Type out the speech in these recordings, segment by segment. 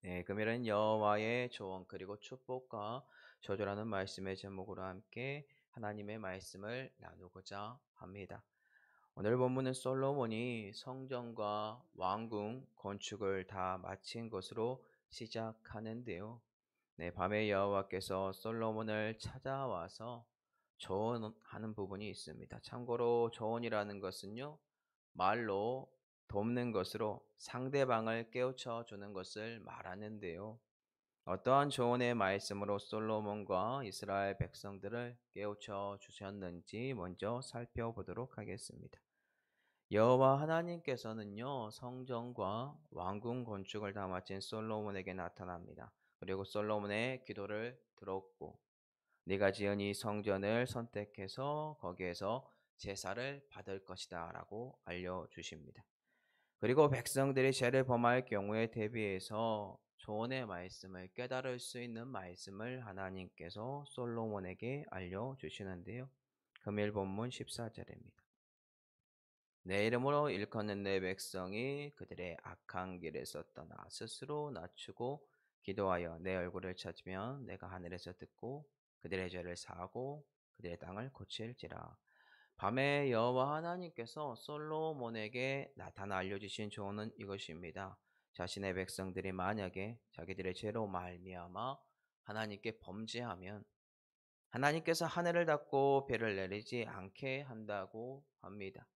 네, 금요일은 여호와의 조언 그리고 축복과 저주라는 말씀의 제목으로 함께 하나님의 말씀을 나누고자 합니다. 오늘 본문은 솔로몬이 성전과 왕궁 건축을 다 마친 것으로 시작하는데요. 네, 밤에 여호와께서 솔로몬을 찾아와서 조언하는 부분이 있습니다. 참고로 조언이라는 것은요, 말로 돕는 것으로 상대방을 깨우쳐 주는 것을 말하는데요. 어떠한 조언의 말씀으로 솔로몬과 이스라엘 백성들을 깨우쳐 주셨는지 먼저 살펴보도록 하겠습니다. 여호와 하나님께서는요, 성전과 왕궁 건축을 다 마친 솔로몬에게 나타납니다. 그리고 솔로몬의 기도를 들었고, 네가 지은 이 성전을 선택해서 거기에서 제사를 받을 것이다 라고 알려주십니다. 그리고 백성들이 죄를 범할 경우에 대비해서 조언의 말씀을 깨달을 수 있는 말씀을 하나님께서 솔로몬에게 알려주시는데요. 금일 본문 14절입니다. 내 이름으로 일컫는 내 백성이 그들의 악한 길에서 떠나 스스로 낮추고 기도하여 내 얼굴을 찾으면 내가 하늘에서 듣고 그들의 죄를 사하고 그들의 땅을 고칠지라. 밤에 여호와 하나님께서 솔로몬에게 나타나 알려주신 조언은 이것입니다. 자신의 백성들이 만약에 자기들의 죄로 말미암아 하나님께 범죄하면 하나님께서 하늘을 닫고 비를 내리지 않게 한다고 합니다.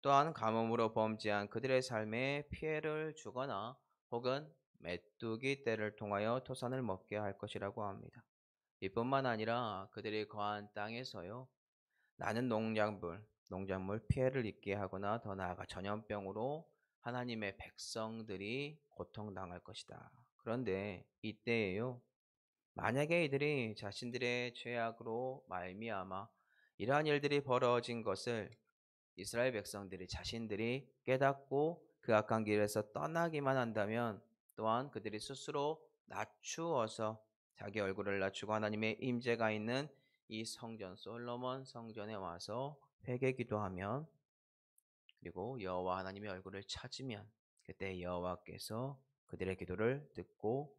또한 가뭄으로 범죄한 그들의 삶에 피해를 주거나 혹은 메뚜기 떼를 통하여 토산을 먹게 할 것이라고 합니다. 이뿐만 아니라 그들이 거한 땅에서요, 나는 농작물 피해를 입게 하거나 더 나아가 전염병으로 하나님의 백성들이 고통당할 것이다. 그런데 이때에요, 만약에 이들이 자신들의 죄악으로 말미암아 이러한 일들이 벌어진 것을 이스라엘 백성들이 자신들이 깨닫고 그 악한 길에서 떠나기만 한다면 또한 그들이 스스로 낮추어서 자기 얼굴을 낮추고 하나님의 임재가 있는 이 성전 솔로몬 성전에 와서 회개 기도하면 그리고 여호와 하나님의 얼굴을 찾으면 그때 여호와께서 그들의 기도를 듣고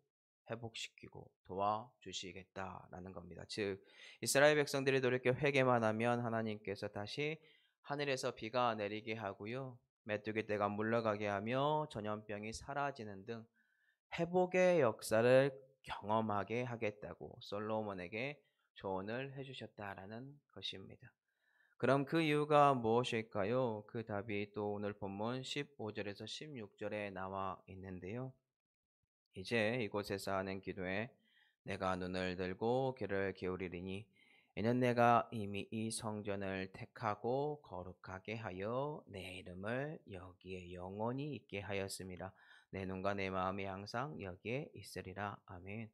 회복시키고 도와주시겠다라는 겁니다. 즉 이스라엘 백성들이 돌이켜 회개만 하면 하나님께서 다시 하늘에서 비가 내리게 하고요. 메뚜기 떼가 물러가게 하며 전염병이 사라지는 등 회복의 역사를 경험하게 하겠다고 솔로몬에게 조언을 해주셨다라는 것입니다. 그럼 그 이유가 무엇일까요? 그 답이 또 오늘 본문 15절에서 16절에 나와 있는데요. 이제 이곳에서 하는 기도에 내가 눈을 들고 귀를 기울이리니 이는 내가 이미 이 성전을 택하고 거룩하게 하여 내 이름을 여기에 영원히 있게 하였음이라. 내 눈과 내 마음이 항상 여기에 있으리라. 아멘.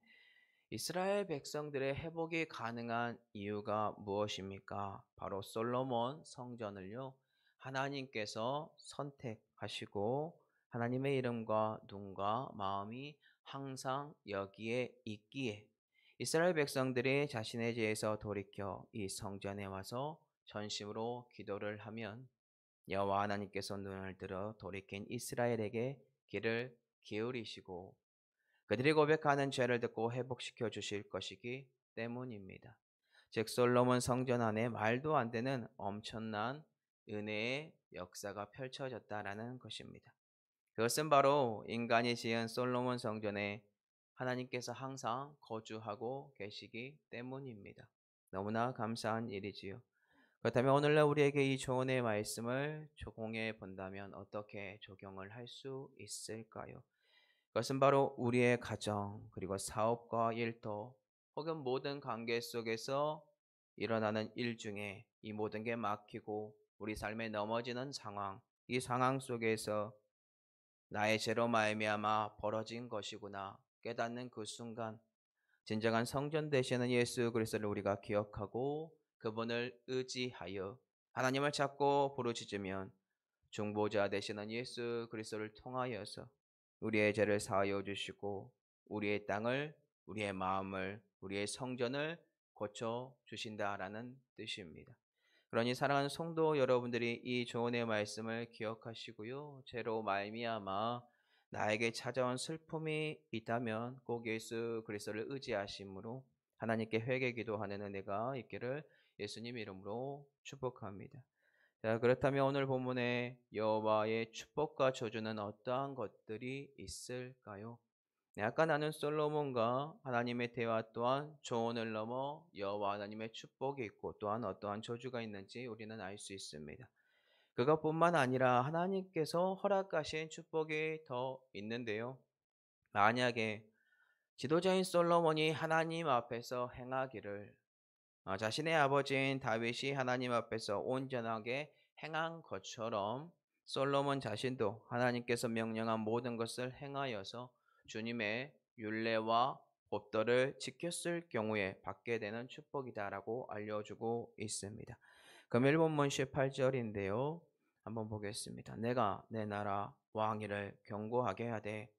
이스라엘 백성들의 회복이 가능한 이유가 무엇입니까? 바로 솔로몬 성전을요, 하나님께서 선택하시고 하나님의 이름과 눈과 마음이 항상 여기에 있기에 이스라엘 백성들이 자신의 죄에서 돌이켜 이 성전에 와서 전심으로 기도를 하면 여호와 하나님께서 눈을 들어 돌이킨 이스라엘에게 귀를 기울이시고 그들이 고백하는 죄를 듣고 회복시켜 주실 것이기 때문입니다. 즉 솔로몬 성전 안에 말도 안 되는 엄청난 은혜의 역사가 펼쳐졌다라는 것입니다. 그것은 바로 인간이 지은 솔로몬 성전에 하나님께서 항상 거주하고 계시기 때문입니다. 너무나 감사한 일이지요. 그렇다면 오늘날 우리에게 이 조언의 말씀을 적용해 본다면 어떻게 적용을 할 수 있을까요? 그것은 바로 우리의 가정, 그리고 사업과 일터, 혹은 모든 관계 속에서 일어나는 일 중에 이 모든 게 막히고 우리 삶에 넘어지는 상황, 이 상황 속에서 나의 죄로 말미암아 벌어진 것이구나 깨닫는 그 순간 진정한 성전 되시는 예수 그리스도를 우리가 기억하고 그분을 의지하여 하나님을 찾고 부르짖으면 중보자 되시는 예수 그리스도를 통하여서 우리의 죄를 사하여 주시고 우리의 땅을, 우리의 마음을, 우리의 성전을 고쳐 주신다라는 뜻입니다. 그러니 사랑하는 성도 여러분들이 이 조언의 말씀을 기억하시고요. 죄로 말미암아 나에게 찾아온 슬픔이 있다면 꼭 예수 그리스도를 의지하심으로 하나님께 회개 기도하는 은혜가 있기를 예수님 이름으로 축복합니다. 자, 그렇다면 오늘 본문에 여호와의 축복과 저주는 어떠한 것들이 있을까요? 네, 아까 나눈 솔로몬과 하나님의 대화 또한 조언을 넘어 여호와 하나님의 축복이 있고 또한 어떠한 저주가 있는지 우리는 알 수 있습니다. 그것뿐만 아니라 하나님께서 허락하신 축복이 더 있는데요. 만약에 지도자인 솔로몬이 하나님 앞에서 행하기를 자신의 아버지인 다윗이 하나님 앞에서 온전하게 행한 것처럼 솔로몬 자신도 하나님께서 명령한 모든 것을 행하여서 주님의 율례와 법도를 지켰을 경우에 받게 되는 축복이다라고 알려주고 있습니다. 금일 본문 18절인데요. 한번 보겠습니다. 내가 내 나라 왕위를 견고하게 하되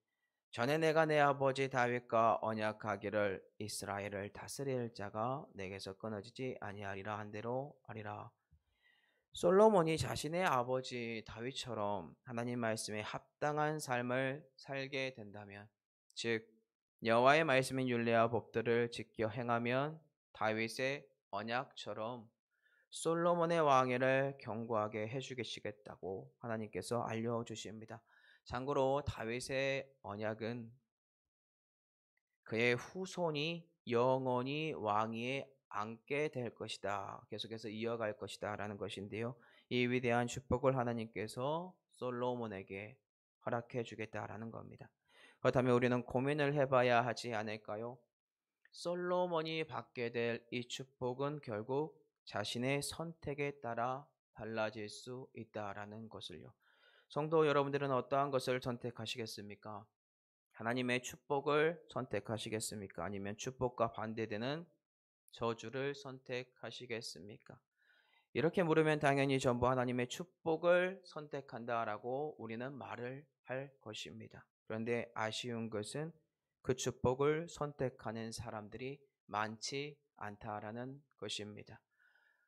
전에 내가 내 아버지 다윗과 언약하기를 이스라엘을 다스릴 자가 내게서 끊어지지 아니하리라 한 대로 하리라. 솔로몬이 자신의 아버지 다윗처럼 하나님 말씀에 합당한 삶을 살게 된다면, 즉 여호와의 말씀인 율례와 법들을 지켜 행하면 다윗의 언약처럼 솔로몬의 왕위를 견고하게 해주시겠다고 하나님께서 알려주십니다. 참고로 다윗의 언약은 그의 후손이 영원히 왕위에 앉게 될 것이다. 계속해서 이어갈 것이다. 라는 것인데요. 이 위대한 축복을 하나님께서 솔로몬에게 허락해 주겠다라는 겁니다. 그렇다면 우리는 고민을 해봐야 하지 않을까요? 솔로몬이 받게 될 이 축복은 결국 자신의 선택에 따라 달라질 수 있다라는 것을요. 성도 여러분들은 어떠한 것을 선택하시겠습니까? 하나님의 축복을 선택하시겠습니까? 아니면 축복과 반대되는 저주를 선택하시겠습니까? 이렇게 물으면 당연히 전부 하나님의 축복을 선택한다라고 우리는 말을 할 것입니다. 그런데 아쉬운 것은 그 축복을 선택하는 사람들이 많지 않다라는 것입니다.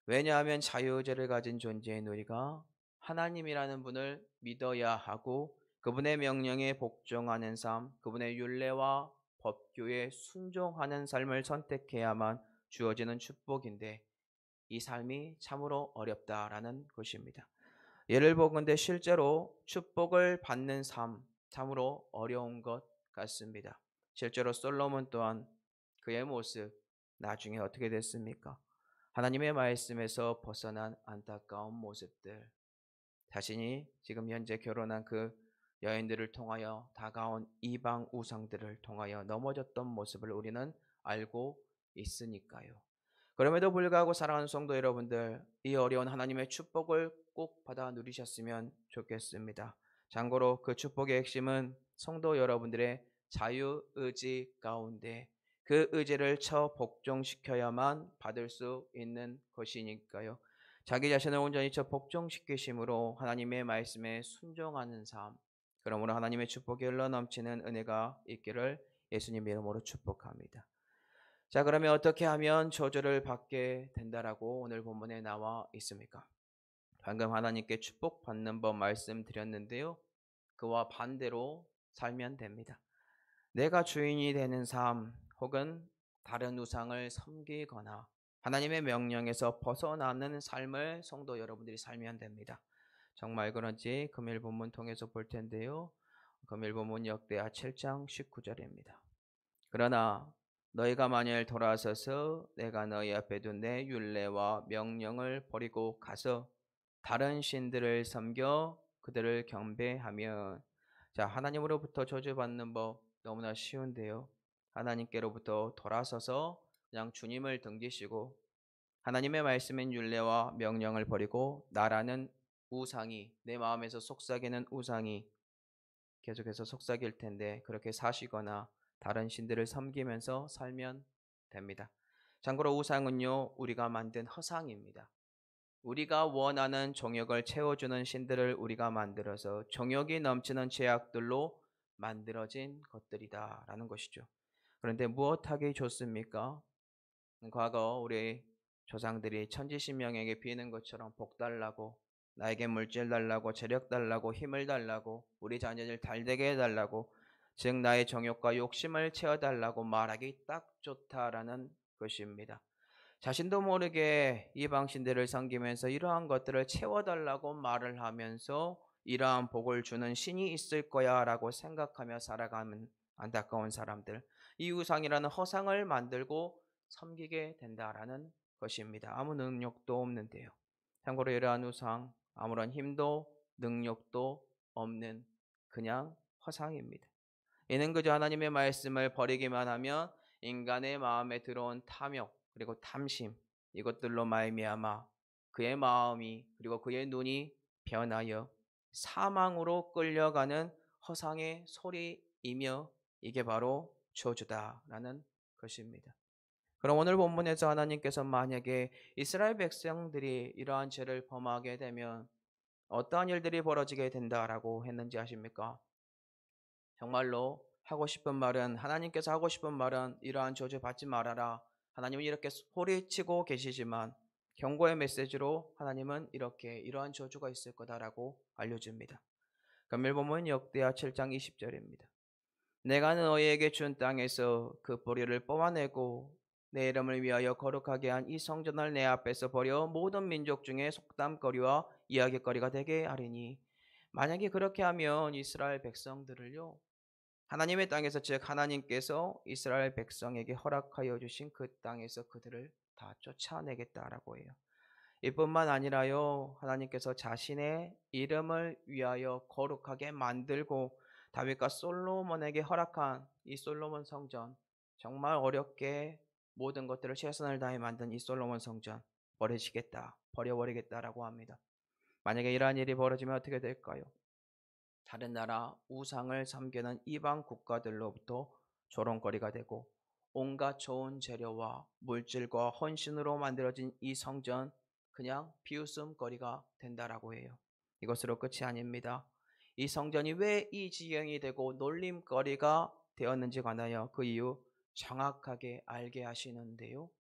왜냐하면 자유의지를 가진 존재인 우리가 하나님이라는 분을 믿어야 하고 그분의 명령에 복종하는 삶, 그분의 율례와 법규에 순종하는 삶을 선택해야만 주어지는 축복인데 이 삶이 참으로 어렵다라는 것입니다. 예를 보건대 실제로 축복을 받는 삶, 참으로 어려운 것 같습니다. 실제로 솔로몬 또한 그의 모습 나중에 어떻게 됐습니까? 하나님의 말씀에서 벗어난 안타까운 모습들, 자신이 지금 현재 결혼한 그 여인들을 통하여 다가온 이방 우상들을 통하여 넘어졌던 모습을 우리는 알고 있으니까요. 그럼에도 불구하고 사랑하는 성도 여러분들, 이 어려운 하나님의 축복을 꼭 받아 누리셨으면 좋겠습니다. 참고로 그 축복의 핵심은 성도 여러분들의 자유의지 가운데 그 의지를 복종시켜야만 받을 수 있는 것이니까요. 자기 자신을 온전히 복종시키심으로 하나님의 말씀에 순종하는 삶, 그러므로 하나님의 축복이 흘러넘치는 은혜가 있기를 예수님 이름으로 축복합니다. 자, 그러면 어떻게 하면 저주를 받게 된다라고 오늘 본문에 나와 있습니까? 방금 하나님께 축복받는 법 말씀드렸는데요. 그와 반대로 살면 됩니다. 내가 주인이 되는 삶 혹은 다른 우상을 섬기거나 하나님의 명령에서 벗어나는 삶을 성도 여러분들이 살면 됩니다. 정말 그런지 금일 본문 통해서 볼 텐데요. 금일 본문 역대하 7장 19절입니다. 그러나 너희가 만일 돌아서서 내가 너희 앞에 둔 내 율례와 명령을 버리고 가서 다른 신들을 섬겨 그들을 경배하면, 자, 하나님으로부터 저주받는 법 너무나 쉬운데요. 하나님께로부터 돌아서서 그냥 주님을 등지시고 하나님의 말씀인 율례와 명령을 버리고 나라는 우상이, 내 마음에서 속삭이는 우상이 계속해서 속삭일 텐데 그렇게 사시거나 다른 신들을 섬기면서 살면 됩니다. 참고로 우상은요, 우리가 만든 허상입니다. 우리가 원하는 정욕을 채워주는 신들을 우리가 만들어서 정욕이 넘치는 죄악들로 만들어진 것들이다라는 것이죠. 그런데 무엇하기 좋습니까? 과거 우리 조상들이 천지신명에게 비는 것처럼 복달라고 나에게 물질 달라고, 재력 달라고, 힘을 달라고, 우리 자녀를 잘되게 해달라고, 즉 나의 정욕과 욕심을 채워달라고 말하기 딱 좋다라는 것입니다. 자신도 모르게 이방 신들을 섬기면서 이러한 것들을 채워달라고 말을 하면서 이러한 복을 주는 신이 있을 거야라고 생각하며 살아가는 안타까운 사람들, 이 우상이라는 허상을 만들고 섬기게 된다라는 것입니다. 아무 능력도 없는데요. 참고로 이러한 우상, 아무런 힘도 능력도 없는 그냥 허상입니다. 이는 그저 하나님의 말씀을 버리기만 하면 인간의 마음에 들어온 탐욕 그리고 탐심, 이것들로 말미암아 그의 마음이 그리고 그의 눈이 변하여 사망으로 끌려가는 허상의 소리이며, 이게 바로 저주다라는 것입니다. 그럼 오늘 본문에서 하나님께서 만약에 이스라엘 백성들이 이러한 죄를 범하게 되면 어떠한 일들이 벌어지게 된다라고 했는지 아십니까? 정말로 하고 싶은 말은, 하나님께서 하고 싶은 말은 이러한 저주 받지 말아라, 하나님은 이렇게 소리치고 계시지만 경고의 메시지로 하나님은 이렇게 이러한 저주가 있을 거다라고 알려줍니다. 금일본문 역대하 7장 20절입니다. 내가 너희에게 준 땅에서 그 뿌리를 뽑아내고 내 이름을 위하여 거룩하게 한 이 성전을 내 앞에서 버려 모든 민족 중에 속담거리와 이야깃거리가 되게 하리니, 만약에 그렇게 하면 이스라엘 백성들을요, 하나님의 땅에서, 즉 하나님께서 이스라엘 백성에게 허락하여 주신 그 땅에서 그들을 다 쫓아내겠다라고 해요. 이뿐만 아니라요, 하나님께서 자신의 이름을 위하여 거룩하게 만들고 다윗과 솔로몬에게 허락한 이 솔로몬 성전, 정말 어렵게 모든 것들을 최선을 다해 만든 이 솔로몬 성전 버려버리겠다라고 합니다. 만약에 이러한 일이 벌어지면 어떻게 될까요? 다른 나라 우상을 섬기는 이방 국가들로부터 조롱거리가 되고, 온갖 좋은 재료와 물질과 헌신으로 만들어진 이 성전 그냥 비웃음거리가 된다라고 해요. 이것으로 끝이 아닙니다. 이 성전이 왜 이 지경이 되고 놀림거리가 되었는지 관하여 그 이유 정확하게 알게 하시는데요.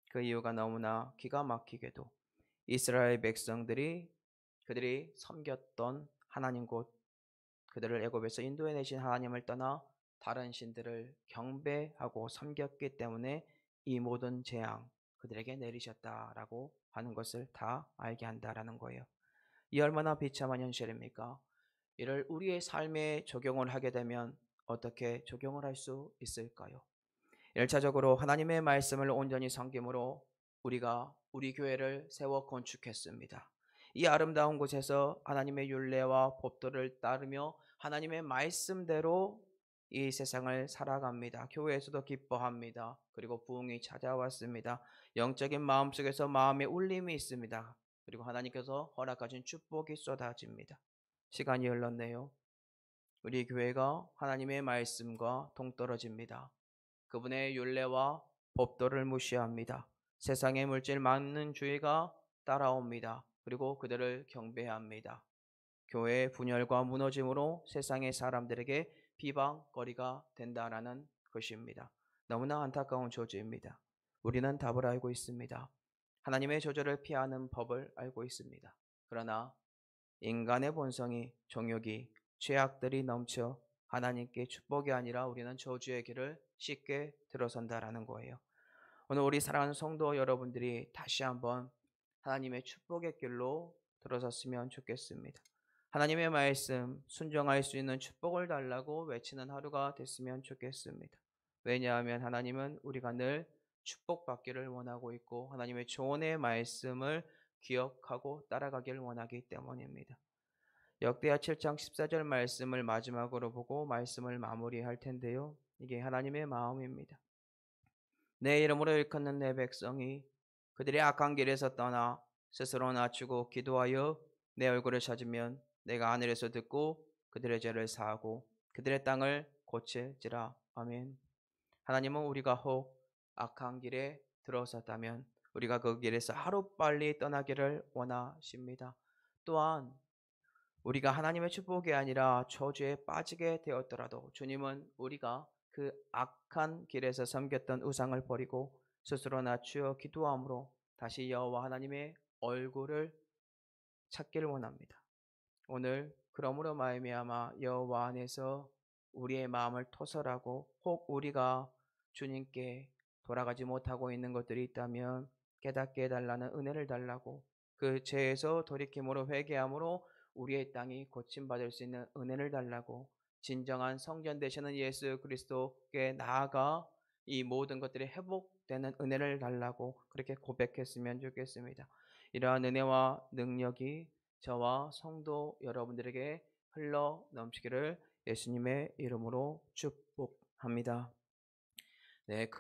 그 이유가 너무나 기가 막히게도 이스라엘 백성들이 그들이 섬겼던 하나님, 곧 그들을 애굽에서 인도해내신 하나님을 떠나 다른 신들을 경배하고 섬겼기 때문에 이 모든 재앙 그들에게 내리셨다라고 하는 것을 다 알게 한다라는 거예요. 이 얼마나 비참한 현실입니까? 이를 우리의 삶에 적용을 하게 되면 어떻게 적용을 할 수 있을까요? 1차적으로 하나님의 말씀을 온전히 섬김으로 우리가 우리 교회를 세워 건축했습니다. 이 아름다운 곳에서 하나님의 율례와 법도를 따르며 하나님의 말씀대로 이 세상을 살아갑니다. 교회에서도 기뻐합니다. 그리고 부흥이 찾아왔습니다. 영적인 마음속에서 마음의 울림이 있습니다. 그리고 하나님께서 허락하신 축복이 쏟아집니다. 시간이 흘렀네요. 우리 교회가 하나님의 말씀과 동떨어집니다. 그분의 율례와 법도를 무시합니다. 세상의 물질 많은 주의가 따라옵니다. 그리고 그들을 경배합니다. 교회의 분열과 무너짐으로 세상의 사람들에게 비방거리가 된다라는 것입니다. 너무나 안타까운 저주입니다. 우리는 답을 알고 있습니다. 하나님의 저주를 피하는 법을 알고 있습니다. 그러나 인간의 본성이, 정욕이, 죄악들이 넘쳐 하나님께 축복이 아니라 우리는 저주의 길을 쉽게 들어선다라는 거예요. 오늘 우리 사랑하는 성도 여러분들이 다시 한번 하나님의 축복의 길로 들어섰으면 좋겠습니다. 하나님의 말씀 순종할 수 있는 축복을 달라고 외치는 하루가 됐으면 좋겠습니다. 왜냐하면 하나님은 우리가 늘 축복받기를 원하고 있고 하나님의 조언의 말씀을 기억하고 따라가기를 원하기 때문입니다. 역대하 7장 14절 말씀을 마지막으로 보고 말씀을 마무리할 텐데요. 이게 하나님의 마음입니다. 내 이름으로 일컫는 내 백성이 그들의 악한 길에서 떠나 스스로 낮추고 기도하여 내 얼굴을 찾으면 내가 하늘에서 듣고 그들의 죄를 사하고 그들의 땅을 고칠지라. 아멘. 하나님은 우리가 혹 악한 길에 들어섰다면 우리가 그 길에서 하루빨리 떠나기를 원하십니다. 또한 우리가 하나님의 축복이 아니라 저주에 빠지게 되었더라도 주님은 우리가 그 악한 길에서 섬겼던 우상을 버리고 스스로 낮추어 기도함으로 다시 여호와 하나님의 얼굴을 찾기를 원합니다. 오늘 그러므로 말미암아 여호와 안에서 우리의 마음을 토설하고 혹 우리가 주님께 돌아가지 못하고 있는 것들이 있다면 깨닫게 해달라는 은혜를 달라고, 그 죄에서 돌이킴으로 회개함으로 우리의 땅이 고침받을 수 있는 은혜를 달라고, 진정한 성전 되시는 예수 그리스도께 나아가 이 모든 것들이 회복되는 은혜를 달라고 그렇게 고백했으면 좋겠습니다. 이러한 은혜와 능력이 저와 성도 여러분들에게 흘러 넘치기를 예수님의 이름으로 축복합니다. 네.